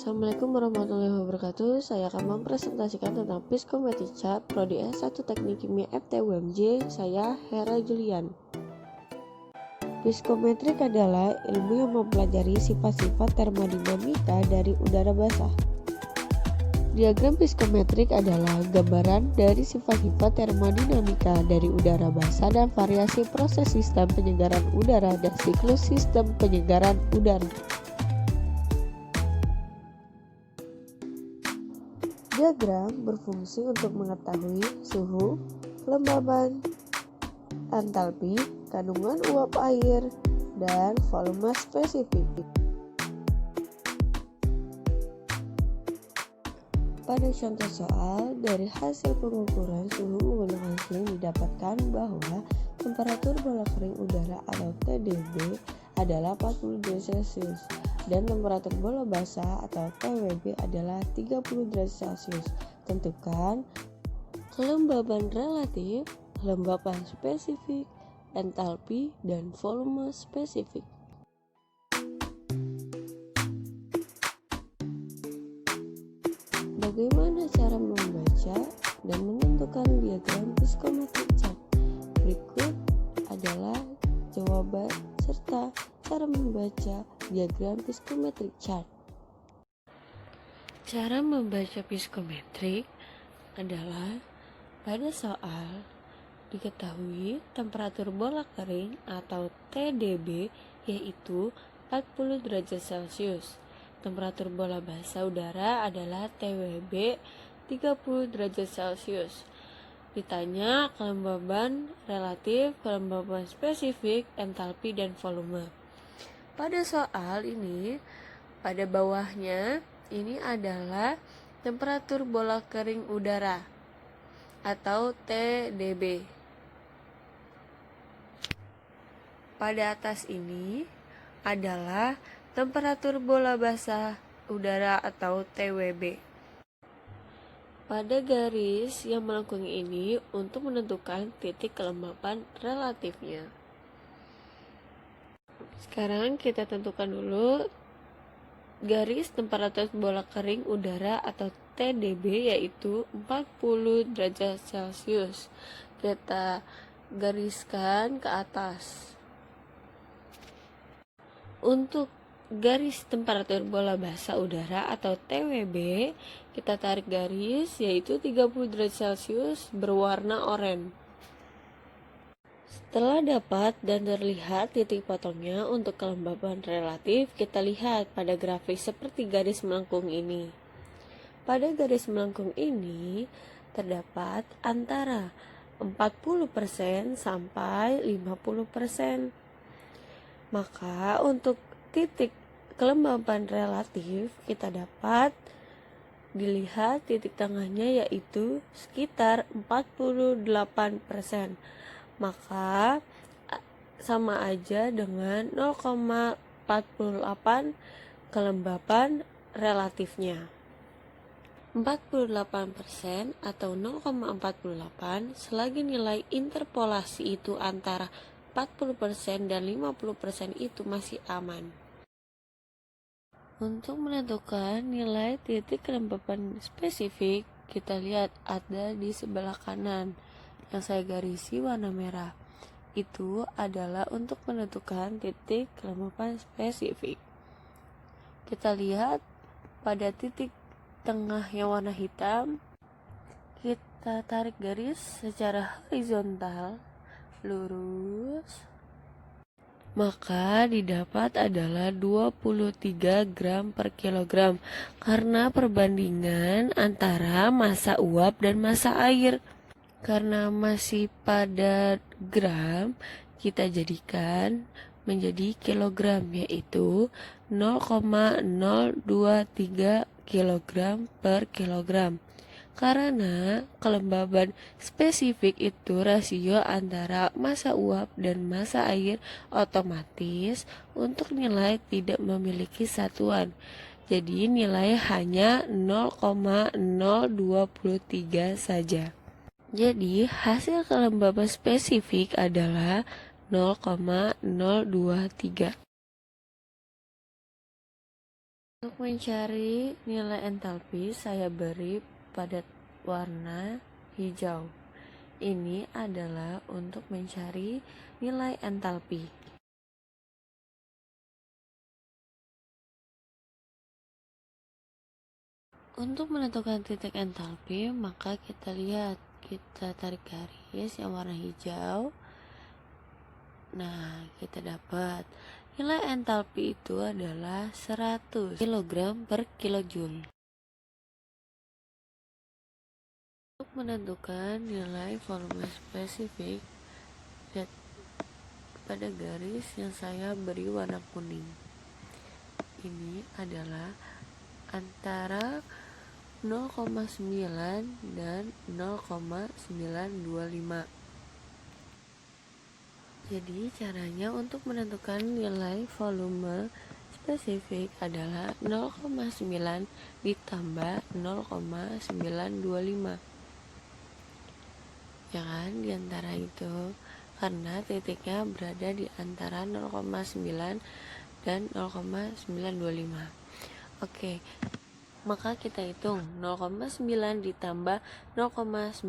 Assalamualaikum warahmatullahi wabarakatuh. Saya akan mempresentasikan tentang Psikometri Chart Prodi S1 Teknik Kimia FTUMJ. Saya Hera Julian. Psikometrik adalah ilmu yang mempelajari sifat-sifat termodinamika dari udara basah. Diagram psikometrik adalah gambaran dari sifat-sifat termodinamika dari udara basah dan variasi proses sistem penyegaran udara dan siklus sistem penyegaran udara. Diagram berfungsi untuk mengetahui suhu, kelembaban, entalpi, kandungan uap air, dan volume spesifik. Pada contoh soal, dari hasil pengukuran suhu menggunakan sling didapatkan bahwa temperatur bola kering udara atau TDB adalah 40 derajat Celcius dan temperatur bola basah atau TWB adalah 30 derajat Celcius. Tentukan kelembaban relatif, kelembaban spesifik, entalpi, dan volume spesifik. Bagaimana cara membaca dan menentukan diagram psikometrik chart? Berikut adalah jawaban serta cara membaca diagram psikometrik chart. Cara membaca psikometrik adalah pada soal diketahui temperatur bola kering atau TDB yaitu 40 derajat Celcius. Temperatur bola basah udara adalah TWB 30 derajat Celcius. Ditanya kelembaban relatif, kelembaban spesifik, entalpi, dan volume. Pada soal ini, pada bawahnya ini adalah temperatur bola kering udara atau TDB. Pada atas ini adalah temperatur bola basah udara atau TWB. Pada garis yang melengkung ini untuk menentukan titik kelembapan relatifnya. Sekarang kita tentukan dulu garis temperatur bola kering udara atau TDB yaitu 40 derajat Celcius. Kita gariskan ke atas. Untuk garis temperatur bola basah udara atau TWB, kita tarik garis yaitu 30 derajat Celcius berwarna oranye. Setelah dapat dan terlihat titik potongnya untuk kelembaban relatif, kita lihat pada grafik seperti garis melengkung ini. Pada garis melengkung ini terdapat antara 40% sampai 50%. Maka untuk titik kelembaban relatif kita dapat dilihat titik tengahnya yaitu sekitar 48%. Maka sama aja dengan 0,48 kelembaban relatifnya. 48% atau 0,48 selagi nilai interpolasi itu antara 40% dan 50% itu masih aman. Untuk menentukan nilai titik kelembapan spesifik, kita lihat ada di sebelah kanan yang saya garisi warna merah. Itu adalah untuk menentukan titik kelembapan spesifik. Kita lihat pada titik tengah yang warna hitam, kita tarik garis secara horizontal lurus, maka didapat adalah 23 gram per kilogram karena perbandingan antara massa uap dan massa air. Karena masih pada gram, kita jadikan menjadi kilogram yaitu 0,023 kilogram per kilogram. Karena kelembaban spesifik itu rasio antara massa uap dan massa air, otomatis untuk nilai tidak memiliki satuan. Jadi nilai hanya 0,023 saja. Jadi hasil kelembaban spesifik adalah 0,023. Untuk mencari nilai entalpi, saya beri pada warna hijau. Ini adalah untuk mencari nilai entalpi. Untuk menentukan titik entalpi, maka kita tarik garis yang warna hijau. Nah, kita dapat nilai entalpi itu adalah 100 kg per kilojoule. Untuk menentukan nilai volume spesifik, lihat pada garis yang saya beri warna kuning. Ini adalah antara 0,9 dan 0,925. Jadi caranya untuk menentukan nilai volume spesifik adalah 0,9 ditambah 0,925. Ya kan, diantara itu karena titiknya berada di antara 0,9 dan 0,925. Oke, maka kita hitung 0,9 ditambah 0,925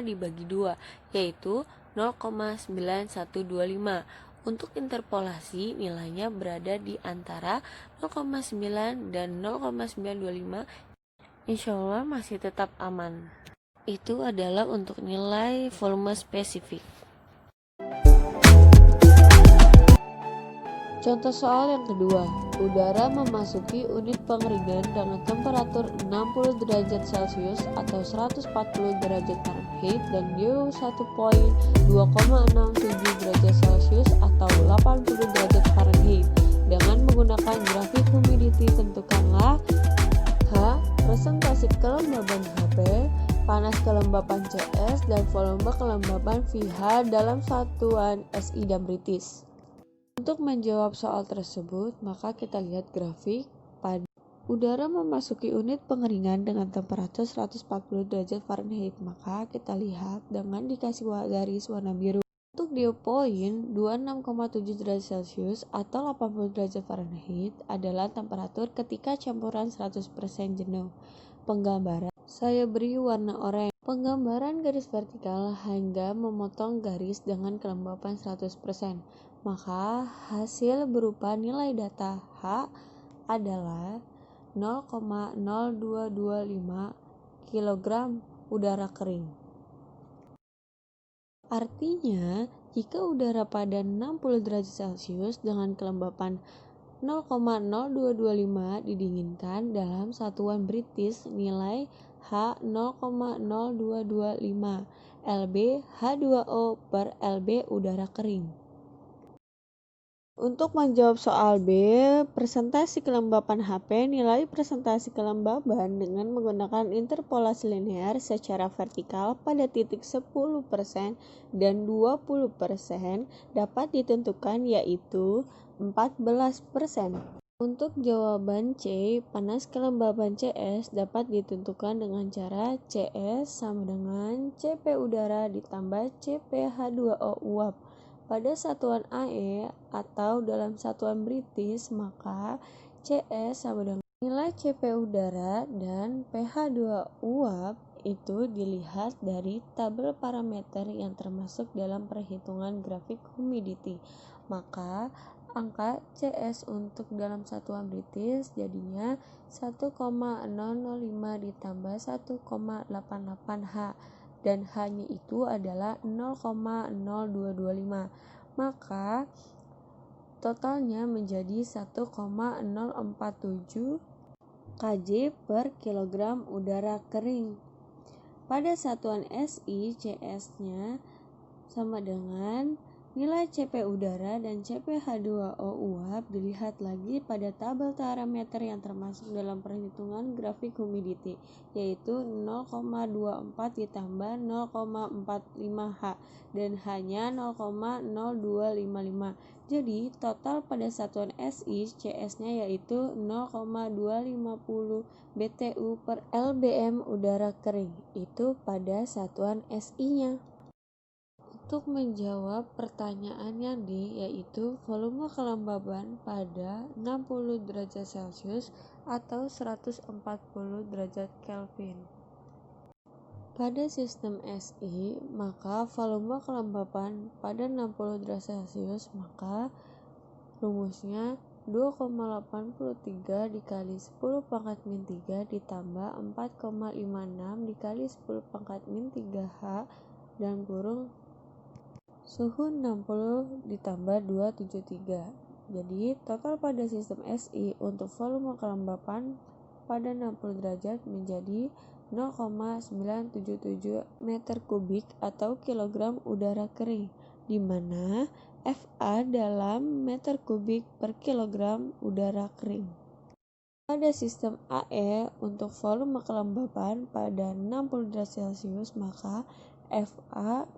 dibagi 2, yaitu 0,9125. Untuk interpolasi, nilainya berada di antara 0,9 dan 0,925. Insya Allah masih tetap aman. Itu adalah untuk nilai volume spesifik. Contoh soal yang kedua, udara memasuki unit pengeringan dengan temperatur 60 derajat Celcius atau 140 derajat Fahrenheit dan U1.2,67 derajat Celcius atau 80 derajat Fahrenheit. Dengan menggunakan grafik humidity, tentukanlah H. Presentasi kelembaban HP, panas kelembapan CS, dan volume kelembapan VH dalam satuan SI dan British. Untuk menjawab soal tersebut, maka kita lihat grafik pada udara memasuki unit pengeringan dengan temperatur 140 derajat Fahrenheit. Maka kita lihat dengan dikasih garis warna biru. Untuk dew point 26,7 derajat Celcius atau 80 derajat Fahrenheit adalah temperatur ketika campuran 100% jenuh. Penggambaran saya beri warna oranye. Penggambaran garis vertikal hingga memotong garis dengan kelembapan 100%. Maka hasil berupa nilai data H adalah 0,0225 kg udara kering. Artinya, jika udara pada 60 derajat Celcius dengan kelembapan 0,0225 didinginkan dalam satuan British, nilai H 0,0225 lb H2O per lb udara kering. Untuk menjawab soal B, presentasi kelembapan HP, nilai presentasi kelembaban dengan menggunakan interpolasi linear secara vertikal pada titik 10% dan 20% dapat ditentukan, yaitu 14%. Untuk jawaban C, panas kelembaban CS dapat ditentukan dengan cara CS sama dengan CP udara ditambah CP H2O uap pada satuan AE atau dalam satuan British, maka CS sama dengan nilai CP udara dan pH2 uap itu dilihat dari tabel parameter yang termasuk dalam perhitungan grafik humidity. Maka angka CS untuk dalam satuan British jadinya 1,005 ditambah 1,88 H dan hanya itu adalah 0,0225. Maka totalnya menjadi 1,047 kJ per kilogram udara kering. Pada satuan SI, CS-nya sama dengan nilai CP udara dan CP H2O uap dilihat lagi pada tabel parameter yang termasuk dalam perhitungan grafik humidity, yaitu 0,24 ditambah 0,45 H dan hanya 0,0255. Jadi total pada satuan SI CS-nya yaitu 0,250 BTU per LBM udara kering, itu pada satuan SI-nya. Untuk menjawab pertanyaan yang yaitu volume kelembaban pada 60 derajat Celcius atau 140 derajat Kelvin. Pada sistem SI, maka volume kelembapan pada 60 derajat Celcius, maka rumusnya 2,83 dikali 10 pangkat min 3 ditambah 4,56 dikali 10 pangkat min 3H dan kurung suhu 60 ditambah 273. Jadi total pada sistem SI untuk volume kelembapan pada 60 derajat menjadi 0,977 meter kubik atau kilogram udara kering, di mana FA dalam meter kubik per kilogram udara kering. Pada sistem AE untuk volume kelembapan pada 60 derajat Celcius, maka FA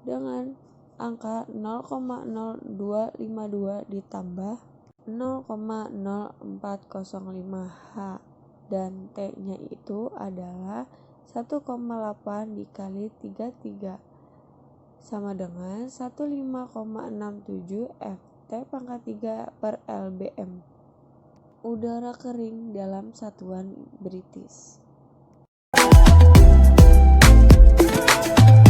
dengan angka 0,0252 ditambah 0,0405H dan T-nya itu adalah 1,8 dikali 33 sama dengan 15,67 FT pangkat 3 per LBM. Udara kering dalam satuan British.